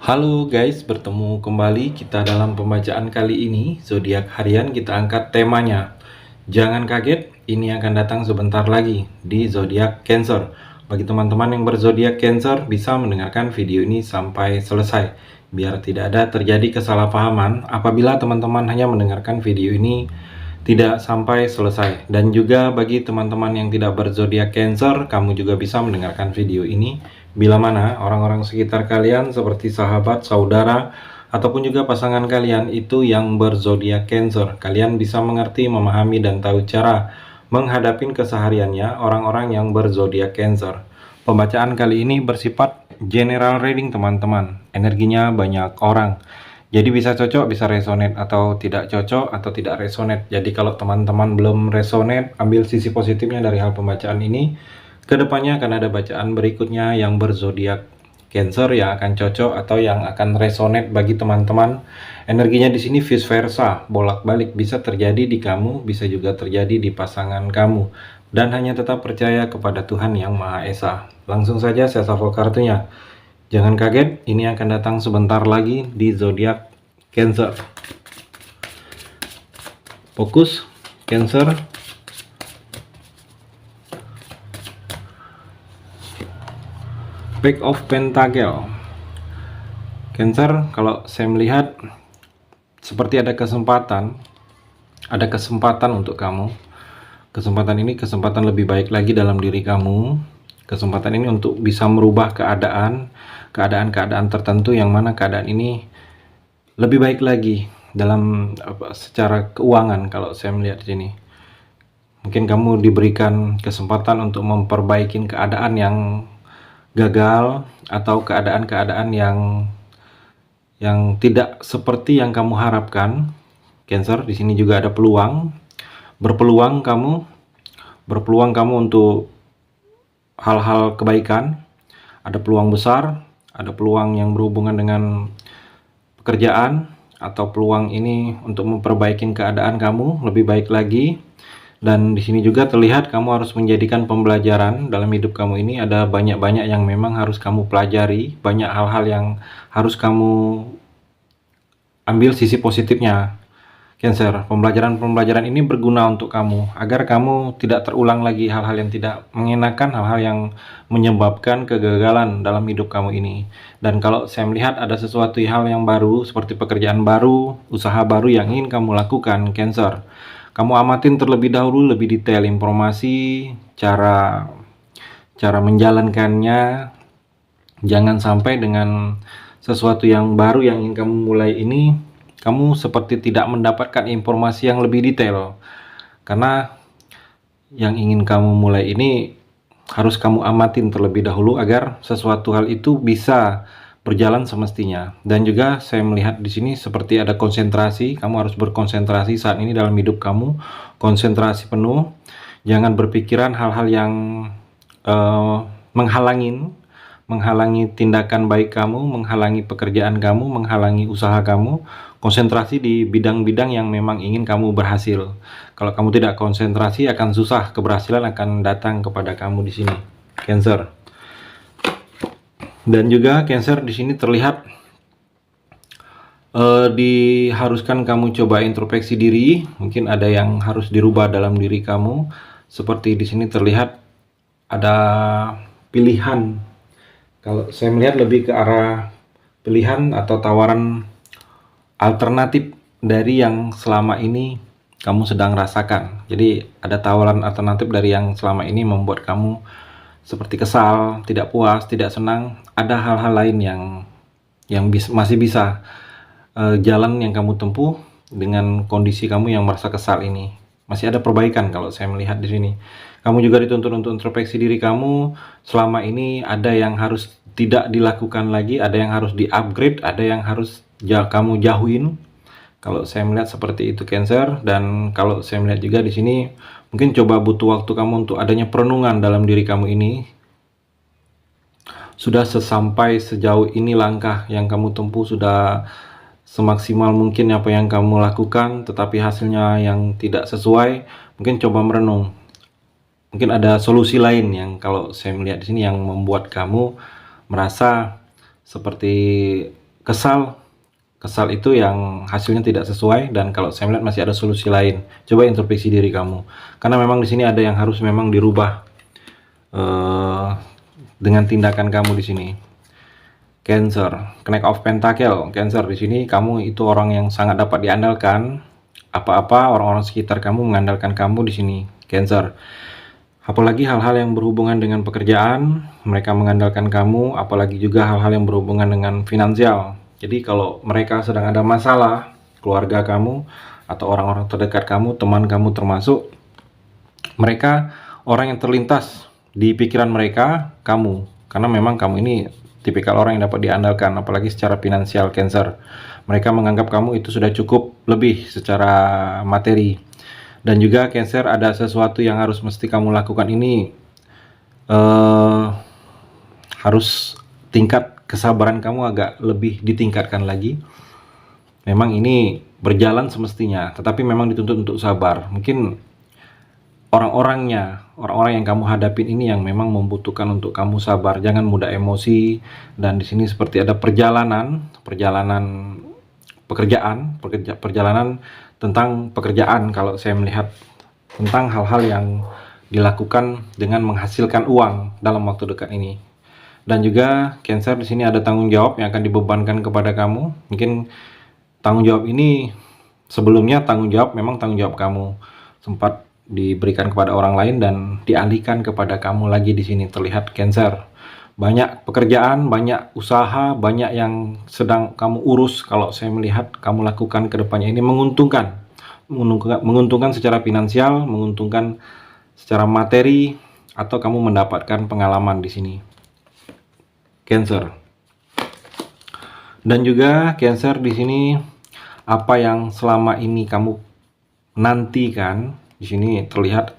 Halo guys, bertemu kembali kita dalam pembacaan kali ini. Zodiak harian kita angkat temanya. Jangan kaget, ini akan datang sebentar lagi di zodiak Cancer. Bagi teman-teman yang berzodiak Cancer bisa mendengarkan video ini sampai selesai biar tidak ada terjadi kesalahpahaman apabila teman-teman hanya mendengarkan video ini tidak sampai selesai. Dan juga bagi teman-teman yang tidak berzodiak Cancer, kamu juga bisa mendengarkan video ini bila mana orang-orang sekitar kalian seperti sahabat, saudara, ataupun juga pasangan kalian itu yang berzodiak Cancer. Kalian bisa mengerti, memahami, dan tahu cara menghadapi kesehariannya orang-orang yang berzodiak Cancer. Pembacaan kali ini bersifat general reading teman-teman. Energinya banyak orang. Jadi bisa cocok, bisa resonate, atau tidak cocok, atau tidak resonate. Jadi kalau teman-teman belum resonate, ambil sisi positifnya dari hal pembacaan ini. Kedepannya akan ada bacaan berikutnya yang berzodiak Cancer yang akan cocok atau yang akan resonate bagi teman-teman. Energinya di sini vice versa, bolak-balik, bisa terjadi di kamu, bisa juga terjadi di pasangan kamu. Dan hanya tetap percaya kepada Tuhan Yang Maha Esa. Langsung saja saya shuffle kartunya. Jangan kaget, ini akan datang sebentar lagi di zodiak Cancer. Fokus Cancer. Pack of Pentacle. Cancer, kalau saya melihat seperti ada kesempatan untuk kamu. Kesempatan ini kesempatan lebih baik lagi dalam diri kamu. Kesempatan ini untuk bisa merubah keadaan tertentu yang mana keadaan ini lebih baik lagi dalam secara keuangan. Kalau saya melihat di sini, mungkin kamu diberikan kesempatan untuk memperbaiki keadaan yang gagal atau keadaan-keadaan yang tidak seperti yang kamu harapkan. Cancer, di sini juga ada peluang. Berpeluang kamu untuk hal-hal kebaikan. Ada peluang besar, ada peluang yang berhubungan dengan pekerjaan, atau peluang ini untuk memperbaiki keadaan kamu lebih baik lagi. Dan di sini juga terlihat kamu harus menjadikan pembelajaran dalam hidup kamu ini. Ada banyak-banyak yang memang harus kamu pelajari, banyak hal-hal yang harus kamu ambil sisi positifnya. Cancer, pembelajaran ini berguna untuk kamu agar kamu tidak terulang lagi hal-hal yang tidak mengenakan, hal-hal yang menyebabkan kegagalan dalam hidup kamu ini. Dan kalau saya melihat ada sesuatu hal yang baru seperti pekerjaan baru, usaha baru yang ingin kamu lakukan, Cancer. Kamu amatin terlebih dahulu lebih detail informasi, cara menjalankannya. Jangan sampai dengan sesuatu yang baru yang ingin kamu mulai ini, kamu seperti tidak mendapatkan informasi yang lebih detail. Karena yang ingin kamu mulai ini harus kamu amatin terlebih dahulu agar sesuatu hal itu bisa berjalan semestinya. Dan juga saya melihat di sini seperti ada konsentrasi. Kamu harus berkonsentrasi saat ini dalam hidup kamu, konsentrasi penuh. Jangan berpikiran hal-hal yang menghalangi tindakan baik kamu, menghalangi pekerjaan kamu, menghalangi usaha kamu. Konsentrasi di bidang-bidang yang memang ingin kamu berhasil. Kalau kamu tidak konsentrasi, akan susah, keberhasilan akan datang kepada kamu di sini, Cancer. Dan juga Cancer, di sini terlihat diharuskan kamu coba introspeksi diri. Mungkin ada yang harus dirubah dalam diri kamu. Seperti di sini terlihat ada pilihan. Kalau saya melihat lebih ke arah pilihan atau tawaran alternatif dari yang selama ini kamu sedang rasakan. Jadi ada tawaran alternatif dari yang selama ini membuat kamu seperti kesal, tidak puas, tidak senang. Ada hal-hal lain yang masih bisa jalan yang kamu tempuh dengan kondisi kamu yang merasa kesal ini. Masih ada perbaikan kalau saya melihat di sini. Kamu juga dituntut untuk introspeksi diri kamu. Selama ini ada yang harus tidak dilakukan lagi, ada yang harus di-upgrade, ada yang harus kamu jauhin. Kalau saya melihat seperti itu, Cancer. Dan kalau saya melihat juga di sini mungkin coba butuh waktu kamu untuk adanya perenungan dalam diri kamu ini. Sudah sampai sejauh ini langkah yang kamu tempuh, sudah semaksimal mungkin apa yang kamu lakukan, tetapi hasilnya yang tidak sesuai. Mungkin coba merenung. Mungkin ada solusi lain yang kalau saya melihat di sini yang membuat kamu merasa seperti kesal. Kesal itu yang hasilnya tidak sesuai, dan kalau saya melihat masih ada solusi lain. Coba introspeksi diri kamu, karena memang di sini ada yang harus memang dirubah dengan tindakan kamu di sini. Cancer, Knight of Pentacle. Cancer, di sini kamu itu orang yang sangat dapat diandalkan. Apa-apa orang-orang sekitar kamu mengandalkan kamu di sini, Cancer. Apalagi hal-hal yang berhubungan dengan pekerjaan, mereka mengandalkan kamu, apalagi juga hal-hal yang berhubungan dengan finansial. Jadi kalau mereka sedang ada masalah, keluarga kamu atau orang-orang terdekat kamu, teman kamu termasuk, mereka orang yang terlintas di pikiran mereka, kamu. Karena memang kamu ini tipikal orang yang dapat diandalkan, apalagi secara finansial, Cancer. Mereka menganggap kamu itu sudah cukup lebih secara materi. Dan juga Cancer, ada sesuatu yang harus mesti kamu lakukan ini, harus tingkat kesabaran kamu agak lebih ditingkatkan lagi. Memang ini berjalan semestinya, tetapi memang dituntut untuk sabar. Mungkin orang yang kamu hadapin ini yang memang membutuhkan untuk kamu sabar. Jangan mudah emosi. Dan di sini seperti ada perjalanan tentang pekerjaan. Kalau saya melihat tentang hal-hal yang dilakukan dengan menghasilkan uang dalam waktu dekat ini. Dan juga Cancer, di sini ada tanggung jawab yang akan dibebankan kepada kamu. Mungkin tanggung jawab ini sebelumnya memang tanggung jawab kamu sempat diberikan kepada orang lain dan dialihkan kepada kamu lagi. Di sini terlihat Cancer, banyak pekerjaan, banyak usaha, banyak yang sedang kamu urus. Kalau saya melihat kamu lakukan ke depannya ini menguntungkan secara finansial, menguntungkan secara materi, atau kamu mendapatkan pengalaman di sini, Cancer. Dan juga Cancer, di sini apa yang selama ini kamu nantikan, di sini terlihat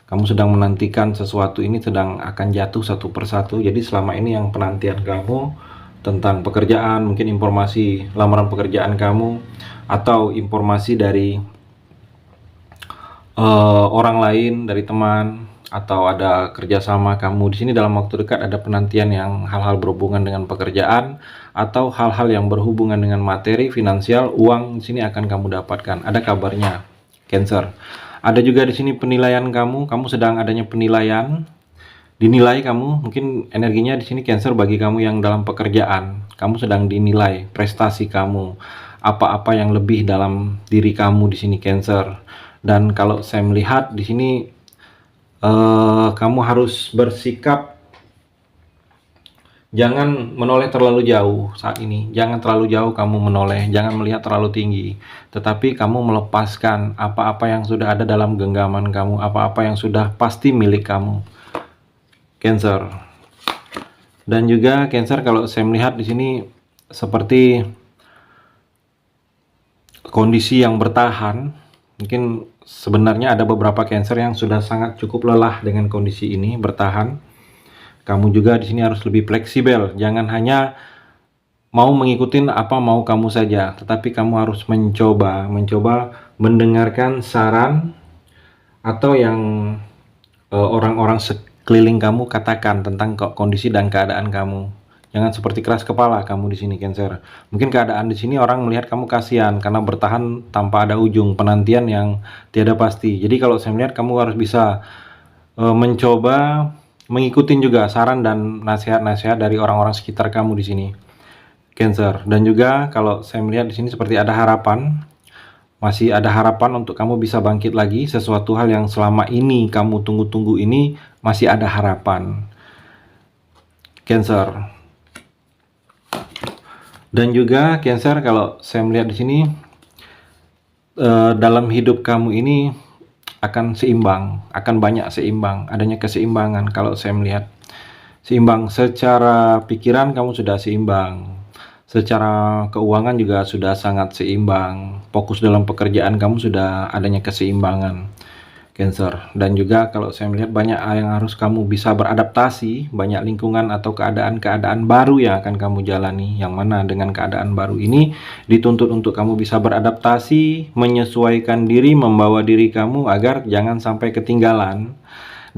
kamu sedang menantikan sesuatu ini sedang akan jatuh satu persatu. Jadi selama ini yang penantian kamu tentang pekerjaan, mungkin informasi lamaran pekerjaan kamu, atau informasi dari orang lain, dari teman, atau ada kerjasama kamu di sini dalam waktu dekat, ada penantian yang hal-hal berhubungan dengan pekerjaan atau hal-hal yang berhubungan dengan materi, finansial, uang, di sini akan kamu dapatkan. Ada kabarnya, Cancer. Ada juga di sini penilaian kamu sedang adanya penilaian, dinilai kamu, mungkin energinya di sini Cancer bagi kamu yang dalam pekerjaan, kamu sedang dinilai prestasi kamu, apa-apa yang lebih dalam diri kamu di sini, Cancer. Dan kalau saya melihat di sini kamu harus bersikap, jangan menoleh terlalu jauh saat ini. Jangan terlalu jauh kamu menoleh, jangan melihat terlalu tinggi, tetapi kamu melepaskan apa-apa yang sudah ada dalam genggaman kamu, apa-apa yang sudah pasti milik kamu, Cancer. Dan juga Cancer, kalau saya melihat di sini seperti kondisi yang bertahan. Mungkin sebenarnya ada beberapa Cancer yang sudah sangat cukup lelah dengan kondisi ini bertahan. Kamu juga di sini harus lebih fleksibel, jangan hanya mau mengikuti apa mau kamu saja, tetapi kamu harus mencoba mendengarkan saran atau yang orang-orang sekeliling kamu katakan tentang kondisi dan keadaan kamu. Jangan seperti keras kepala kamu di sini, Cancer. Mungkin keadaan di sini orang melihat kamu kasihan karena bertahan tanpa ada ujung, penantian yang tiada pasti. Jadi kalau saya melihat kamu harus bisa mencoba mengikuti juga saran dan nasihat-nasihat dari orang-orang sekitar kamu di sini, Cancer. Dan juga kalau saya melihat di sini seperti ada harapan, masih ada harapan untuk kamu bisa bangkit lagi. Sesuatu hal yang selama ini kamu tunggu-tunggu ini masih ada harapan, Cancer. Dan juga Cancer, kalau saya melihat di sini dalam hidup kamu ini akan seimbang, akan banyak seimbang, adanya keseimbangan. Kalau saya melihat seimbang secara pikiran, kamu sudah seimbang, secara keuangan juga sudah sangat seimbang, fokus dalam pekerjaan kamu sudah adanya keseimbangan, Cancer. Dan juga kalau saya melihat banyak yang harus kamu bisa beradaptasi, banyak lingkungan atau keadaan-keadaan baru yang akan kamu jalani, yang mana dengan keadaan baru ini dituntut untuk kamu bisa beradaptasi, menyesuaikan diri, membawa diri kamu agar jangan sampai ketinggalan.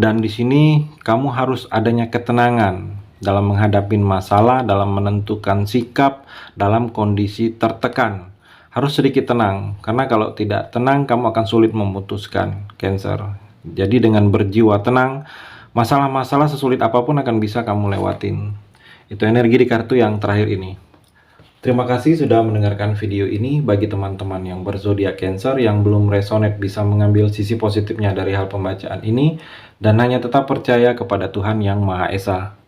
Dan di sini kamu harus adanya ketenangan, dalam menghadapi masalah, dalam menentukan sikap, dalam kondisi tertekan. Harus sedikit tenang, karena kalau tidak tenang kamu akan sulit memutuskan, Cancer. Jadi dengan berjiwa tenang, masalah-masalah sesulit apapun akan bisa kamu lewatin. Itu energi di kartu yang terakhir ini. Terima kasih sudah mendengarkan video ini. Bagi teman-teman yang berzodiak Cancer yang belum resonate bisa mengambil sisi positifnya dari hal pembacaan ini dan hanya tetap percaya kepada Tuhan Yang Maha Esa.